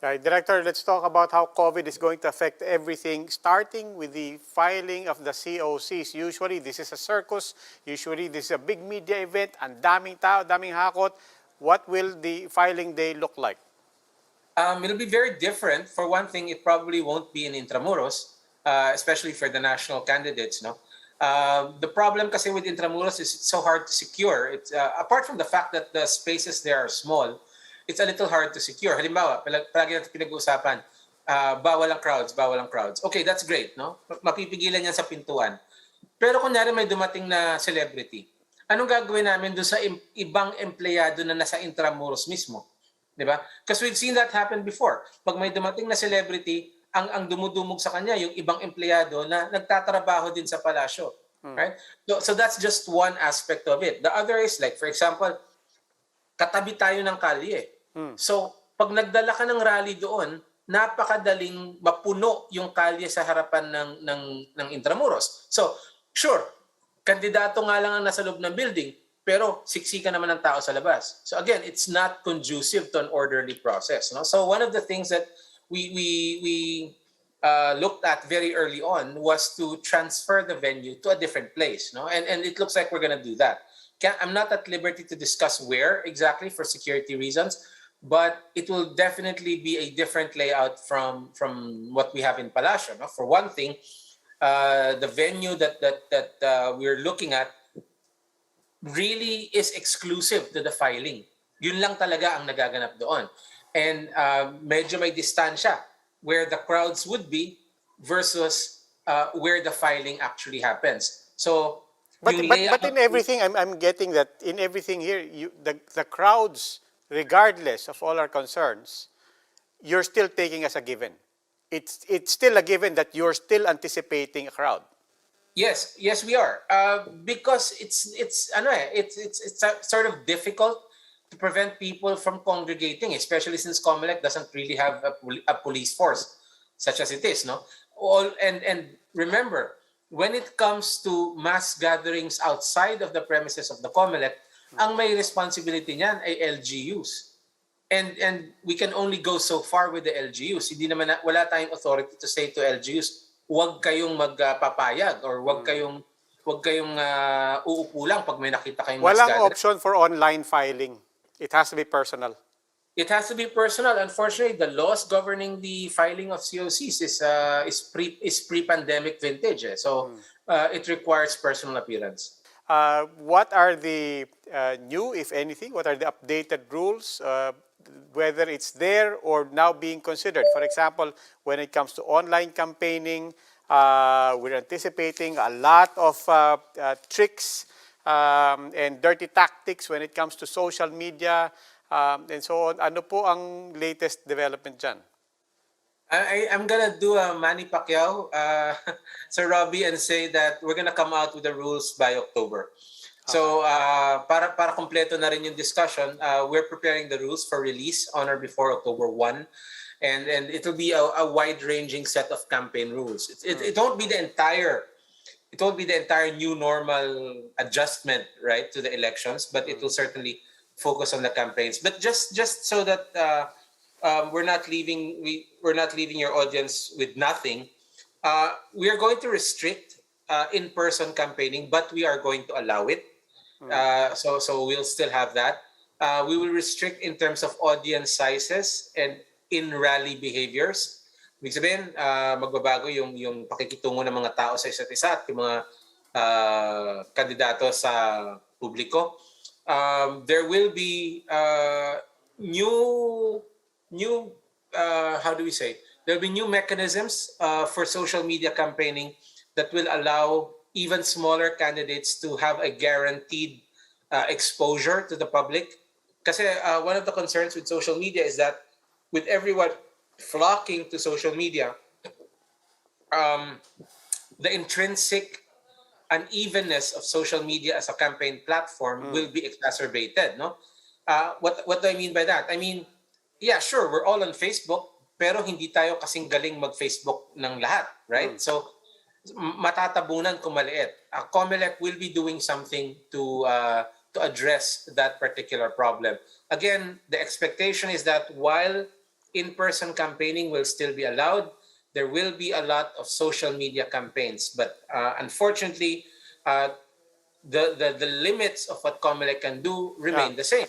Director, let's talk about how COVID is going to affect everything, starting with the filing of the COCs. Usually, this is a circus. Usually, this is a big media event. Ang daming tao, daming hakot. What will the filing day look like? It'll be very different. For one thing, it probably won't be in Intramuros, especially for the national candidates. No, the problem kasi with Intramuros is it's so hard to secure. It's apart from the fact that the spaces there are small, it's a little hard to secure. Halimbawa, palagi natin pinag-uusapan, bawal ang crowds, bawal ang crowds. Okay, that's great, no? Mapipigilan yan sa pintuan. Pero kunyari may dumating na celebrity, anong gagawin namin doon sa ibang empleyado na nasa Intramuros mismo? Di ba? Because we've seen that happen before. Pag may dumating na celebrity, ang dumudumog sa kanya yung ibang empleyado na nagtatrabaho din sa palasyo. Right? So that's just one aspect of it. The other is like, for example, katabi tayo ng kalye. So, pag nagdala ka ng rally doon, napakadaling mapuno yung kalye sa harapan ng Intramuros. So, sure, kandidato nga lang ang nasa loob ng building, pero siksika naman ng tao sa labas. So again, it's not conducive to an orderly process. No? So one of the things that we looked at very early on was to transfer the venue to a different place. No? And it looks like we're going to do that. I'm not at liberty to discuss where exactly for security reasons, but it will definitely be a different layout from what we have in Palacio. No? For one thing, the venue that we're looking at really is exclusive to the filing. Yun lang talaga ang nagaganap doon. And medyo may distansya where the crowds would be versus where the filing actually happens. So, But in everything, I'm getting that in everything here, the crowds, regardless of all our concerns, you're still taking as a given. It's still a given that you're still anticipating a crowd. Yes, we are. Because it's sort of difficult to prevent people from congregating, especially since COMELEC doesn't really have a police force such as it is, no? And remember, when it comes to mass gatherings outside of the premises of the COMELEC, ang may responsibility niyan ay LGUs. And we can only go so far with the LGUs. Hindi naman wala tayong authority to say to LGUs, huwag kayong magpapayag or huwag kayong uupo lang pag may nakita kayong mass gathering. Walang option for online filing. It has to be personal. It has to be personal. Unfortunately, the laws governing the filing of COCs is pre-pandemic vintage. So it requires personal appearance. What are the new, if anything, what are the updated rules, whether it's there or now being considered? For example, when it comes to online campaigning, we're anticipating a lot of tricks and dirty tactics when it comes to social media and so on. Ano po ang latest development dyan? I'm gonna do a Manny Pacquiao, Sir Robbie, and say that we're gonna come out with the rules by October. So para kompleto na rin yung discussion, we're preparing the rules for release on or before October 1. And it'll be a wide-ranging set of campaign rules. It won't be the entire new normal adjustment, right, to the elections, but it will certainly focus on the campaigns. But just so that we're not leaving your audience with nothing, we are going to restrict in-person campaigning, but we are going to allow it. So we'll still have that. We will restrict in terms of audience sizes and in-rally behaviors. Ibig sabihin, magbabago yung pakikitungo ng mga tao sa isa't isa at yung mga kandidato sa publiko. There will be new how do we say? There will be new mechanisms for social media campaigning that will allow even smaller candidates to have a guaranteed exposure to the public. Kasi one of the concerns with social media is that with everyone flocking to social media, the intrinsic unevenness of social media as a campaign platform will be exacerbated. No, what do I mean by that? I mean, yeah, sure, we're all on Facebook, pero hindi tayo kasing galing mag-Facebook ng lahat, right? So matatabunan kung maliit. COMELEC will be doing something to address that particular problem. Again, the expectation is that while in-person campaigning will still be allowed. There will be a lot of social media campaigns, but unfortunately, the limits of what COMELEC can do remain the same.